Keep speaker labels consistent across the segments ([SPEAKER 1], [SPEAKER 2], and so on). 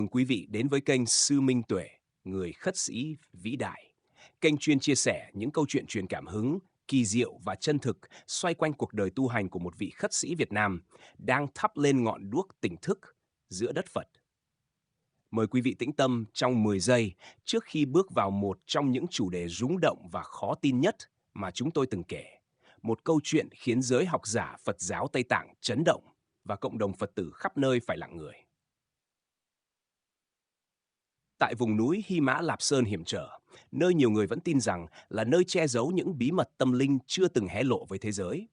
[SPEAKER 1] Mừng quý vị đến với kênh Sư Minh Tuệ, người khất sĩ vĩ đại. Kênh chuyên chia sẻ những câu chuyện truyền cảm hứng, kỳ diệu và chân thực xoay quanh cuộc đời tu hành của một vị khất sĩ Việt Nam đang thắp lên ngọn đuốc tỉnh thức giữa đất Phật. Mời quý vị tĩnh tâm trong 10 giây trước khi bước vào một trong những chủ đề rúng động và khó tin nhất mà chúng tôi từng kể. Một câu chuyện khiến giới học giả Phật giáo Tây Tạng chấn động và cộng đồng Phật tử khắp nơi phải lặng người. Tại vùng núi Hy Mã Lạp Sơn hiểm trở, nơi nhiều người vẫn tin rằng là nơi che giấu những bí mật tâm linh chưa từng hé lộ với thế giới,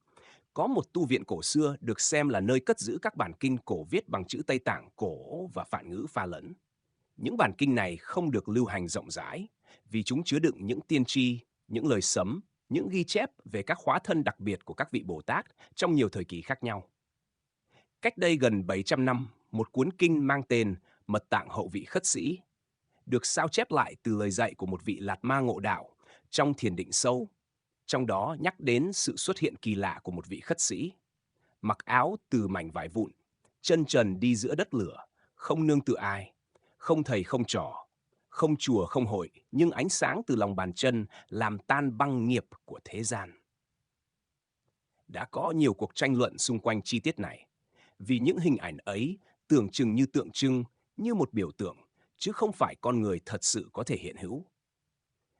[SPEAKER 1] có một tu viện cổ xưa được xem là nơi cất giữ các bản kinh cổ viết bằng chữ Tây Tạng cổ và Phạn ngữ pha lẫn. Những bản kinh này không được lưu hành rộng rãi vì chúng chứa đựng những tiên tri, những lời sấm, những ghi chép về các hóa thân đặc biệt của các vị Bồ Tát trong nhiều thời kỳ khác nhau. Cách đây gần 700 năm, một cuốn kinh mang tên Mật tạng hậu vị khất sĩ được sao chép lại từ lời dạy của một vị Lạt Ma ngộ đạo trong thiền định sâu, trong đó nhắc đến sự xuất hiện kỳ lạ của một vị khất sĩ, mặc áo từ mảnh vải vụn, chân trần đi giữa đất lửa, không nương tựa ai, không thầy không trò, không chùa không hội, nhưng ánh sáng từ lòng bàn chân làm tan băng nghiệp của thế gian. Đã có nhiều cuộc tranh luận xung quanh chi tiết này, vì những hình ảnh ấy tưởng chừng như tượng trưng, như một biểu tượng, chứ không phải con người thật sự có thể hiện hữu.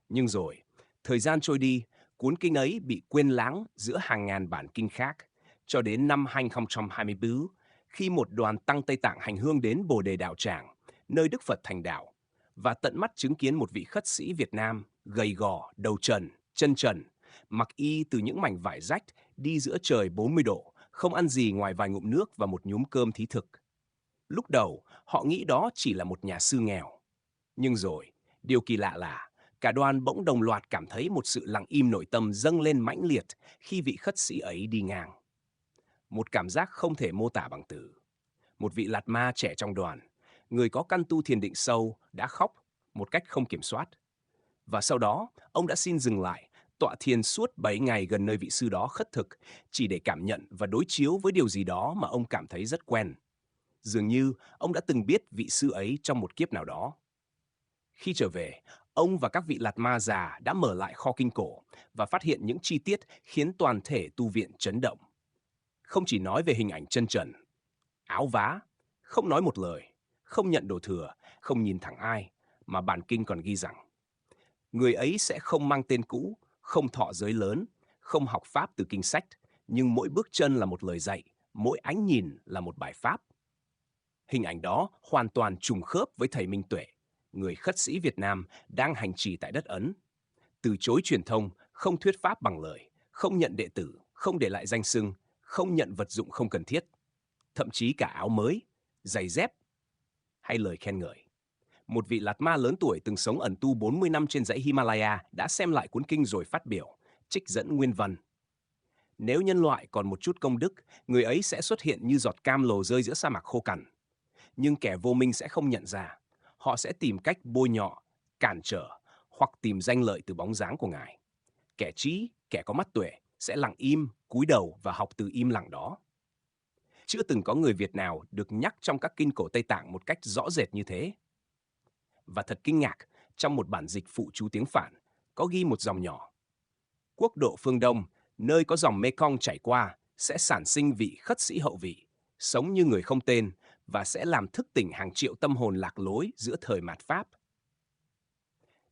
[SPEAKER 1] Nhưng rồi, thời gian trôi đi, cuốn kinh ấy bị quên lãng giữa hàng ngàn bản kinh khác, cho đến năm 2024, khi một đoàn tăng Tây Tạng hành hương đến Bồ Đề Đạo Tràng, nơi Đức Phật thành đạo, và tận mắt chứng kiến một vị khất sĩ Việt Nam gầy gò, đầu trần, chân trần, mặc y từ những mảnh vải rách, đi giữa trời 40 độ, không ăn gì ngoài vài ngụm nước và một nhúm cơm thí thực. Lúc đầu, họ nghĩ đó chỉ là một nhà sư nghèo. Nhưng rồi, điều kỳ lạ là cả đoàn bỗng đồng loạt cảm thấy một sự lặng im nội tâm dâng lên mãnh liệt khi vị khất sĩ ấy đi ngang. Một cảm giác không thể mô tả bằng từ. Một vị Lạt Ma trẻ trong đoàn, người có căn tu thiền định sâu, đã khóc một cách không kiểm soát. Và sau đó, ông đã xin dừng lại, tọa thiền suốt 7 ngày gần nơi vị sư đó khất thực, chỉ để cảm nhận và đối chiếu với điều gì đó mà ông cảm thấy rất quen. Dường như ông đã từng biết vị sư ấy trong một kiếp nào đó. Khi trở về, ông và các vị Lạt Ma già đã mở lại kho kinh cổ và phát hiện những chi tiết khiến toàn thể tu viện chấn động. Không chỉ nói về hình ảnh chân trần, áo vá, không nói một lời, không nhận đồ thừa, không nhìn thẳng ai, mà bản kinh còn ghi rằng người ấy sẽ không mang tên cũ, không thọ giới lớn, không học pháp từ kinh sách, nhưng mỗi bước chân là một lời dạy, mỗi ánh nhìn là một bài pháp. Hình ảnh đó hoàn toàn trùng khớp với thầy Minh Tuệ, người khất sĩ Việt Nam đang hành trì tại đất Ấn. Từ chối truyền thông, không thuyết pháp bằng lời, không nhận đệ tử, không để lại danh xưng, không nhận vật dụng không cần thiết, thậm chí cả áo mới, giày dép hay lời khen ngợi. Một vị Lạt Ma lớn tuổi từng sống ẩn tu 40 năm trên dãy Himalaya đã xem lại cuốn kinh rồi phát biểu, trích dẫn nguyên văn. Nếu nhân loại còn một chút công đức, người ấy sẽ xuất hiện như giọt cam lồ rơi giữa sa mạc khô cằn. Nhưng kẻ vô minh sẽ không nhận ra. Họ sẽ tìm cách bôi nhọ, cản trở hoặc tìm danh lợi từ bóng dáng của Ngài. Kẻ trí, kẻ có mắt tuệ sẽ lặng im, cúi đầu và học từ im lặng đó. Chưa từng có người Việt nào được nhắc trong các kinh cổ Tây Tạng một cách rõ rệt như thế. Và thật kinh ngạc, trong một bản dịch phụ chú tiếng Phạn, có ghi một dòng nhỏ. Quốc độ phương Đông, nơi có dòng Mekong chảy qua, sẽ sản sinh vị khất sĩ hậu vị, sống như người không tên và sẽ làm thức tỉnh hàng triệu tâm hồn lạc lối giữa thời mạt Pháp.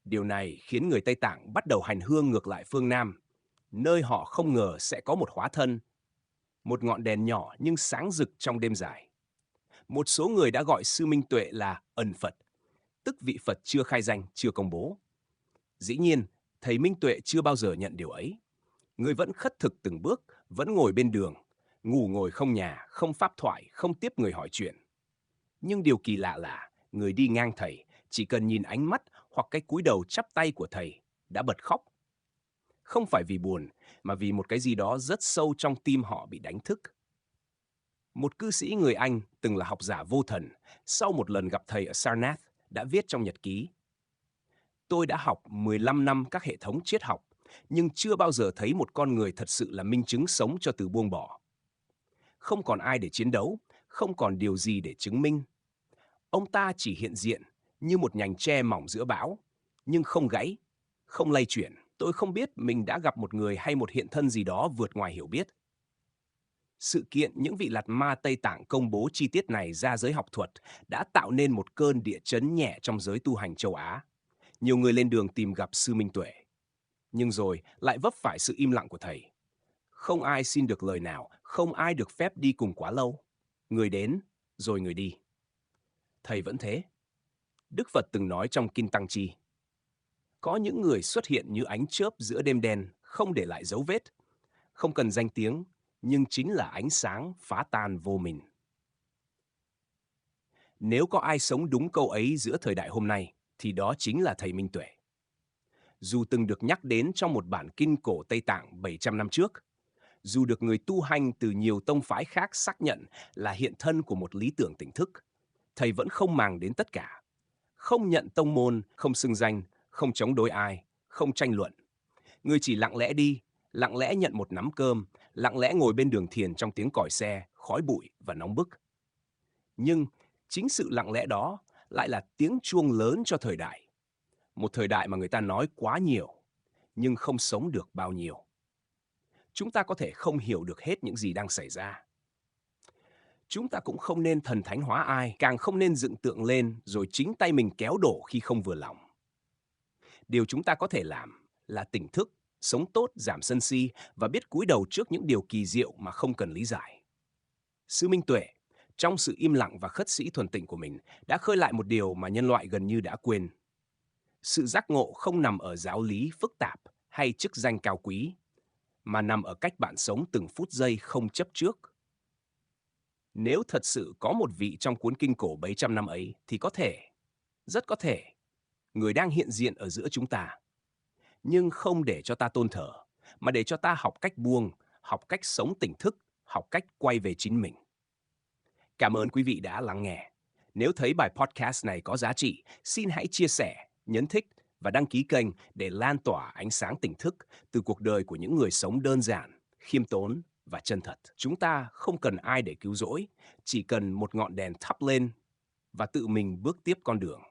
[SPEAKER 1] Điều này khiến người Tây Tạng bắt đầu hành hương ngược lại phương Nam, nơi họ không ngờ sẽ có một hóa thân, một ngọn đèn nhỏ nhưng sáng rực trong đêm dài. Một số người đã gọi Sư Minh Tuệ là ẩn Phật, tức vị Phật chưa khai danh, chưa công bố. Dĩ nhiên, thầy Minh Tuệ chưa bao giờ nhận điều ấy. Người vẫn khất thực từng bước, vẫn ngồi bên đường, ngủ ngồi không nhà, không pháp thoại, không tiếp người hỏi chuyện. Nhưng điều kỳ lạ là, người đi ngang thầy, chỉ cần nhìn ánh mắt hoặc cái cúi đầu chắp tay của thầy, đã bật khóc. Không phải vì buồn, mà vì một cái gì đó rất sâu trong tim họ bị đánh thức. Một cư sĩ người Anh từng là học giả vô thần, sau một lần gặp thầy ở Sarnath, đã viết trong nhật ký: tôi đã học 15 năm các hệ thống triết học, nhưng chưa bao giờ thấy một con người thật sự là minh chứng sống cho từ buông bỏ. Không còn ai để chiến đấu, không còn điều gì để chứng minh. Ông ta chỉ hiện diện như một nhành tre mỏng giữa bão, nhưng không gãy, không lay chuyển. Tôi không biết mình đã gặp một người hay một hiện thân gì đó vượt ngoài hiểu biết. Sự kiện những vị lạt ma Tây Tạng công bố chi tiết này ra giới học thuật đã tạo nên một cơn địa chấn nhẹ trong giới tu hành châu Á. Nhiều người lên đường tìm gặp Sư Minh Tuệ, nhưng rồi lại vấp phải sự im lặng của thầy. Không ai xin được lời nào, không ai được phép đi cùng quá lâu. Người đến, rồi người đi. Thầy vẫn thế. Đức Phật từng nói trong Kinh Tăng Chi, có những người xuất hiện như ánh chớp giữa đêm đen, không để lại dấu vết, không cần danh tiếng, nhưng chính là ánh sáng phá tan vô mình. Nếu có ai sống đúng câu ấy giữa thời đại hôm nay, thì đó chính là thầy Minh Tuệ. Dù từng được nhắc đến trong một bản kinh cổ Tây Tạng 700 năm trước, dù được người tu hành từ nhiều tông phái khác xác nhận là hiện thân của một lý tưởng tỉnh thức, thầy vẫn không màng đến tất cả. Không nhận tông môn, không xưng danh, không chống đối ai, không tranh luận. Người chỉ lặng lẽ đi, lặng lẽ nhận một nắm cơm, lặng lẽ ngồi bên đường thiền trong tiếng còi xe, khói bụi và nóng bức. Nhưng chính sự lặng lẽ đó lại là tiếng chuông lớn cho thời đại. Một thời đại mà người ta nói quá nhiều, nhưng không sống được bao nhiêu. Chúng ta có thể không hiểu được hết những gì đang xảy ra. Chúng ta cũng không nên thần thánh hóa ai, càng không nên dựng tượng lên rồi chính tay mình kéo đổ khi không vừa lòng. Điều chúng ta có thể làm là tỉnh thức, sống tốt, giảm sân si và biết cúi đầu trước những điều kỳ diệu mà không cần lý giải. Sư Minh Tuệ, trong sự im lặng và khất sĩ thuần tịnh của mình, đã khơi lại một điều mà nhân loại gần như đã quên. Sự giác ngộ không nằm ở giáo lý phức tạp hay chức danh cao quý, mà nằm ở cách bạn sống từng phút giây không chấp trước. Nếu thật sự có một vị trong cuốn kinh cổ bấy trăm năm ấy, thì có thể, rất có thể, người đang hiện diện ở giữa chúng ta. Nhưng không để cho ta tôn thờ, mà để cho ta học cách buông, học cách sống tỉnh thức, học cách quay về chính mình. Cảm ơn quý vị đã lắng nghe. Nếu thấy bài podcast này có giá trị, xin hãy chia sẻ, nhấn thích và đăng ký kênh để lan tỏa ánh sáng tỉnh thức từ cuộc đời của những người sống đơn giản, khiêm tốn và chân thật. Chúng ta không cần ai để cứu rỗi, chỉ cần một ngọn đèn thắp lên và tự mình bước tiếp con đường.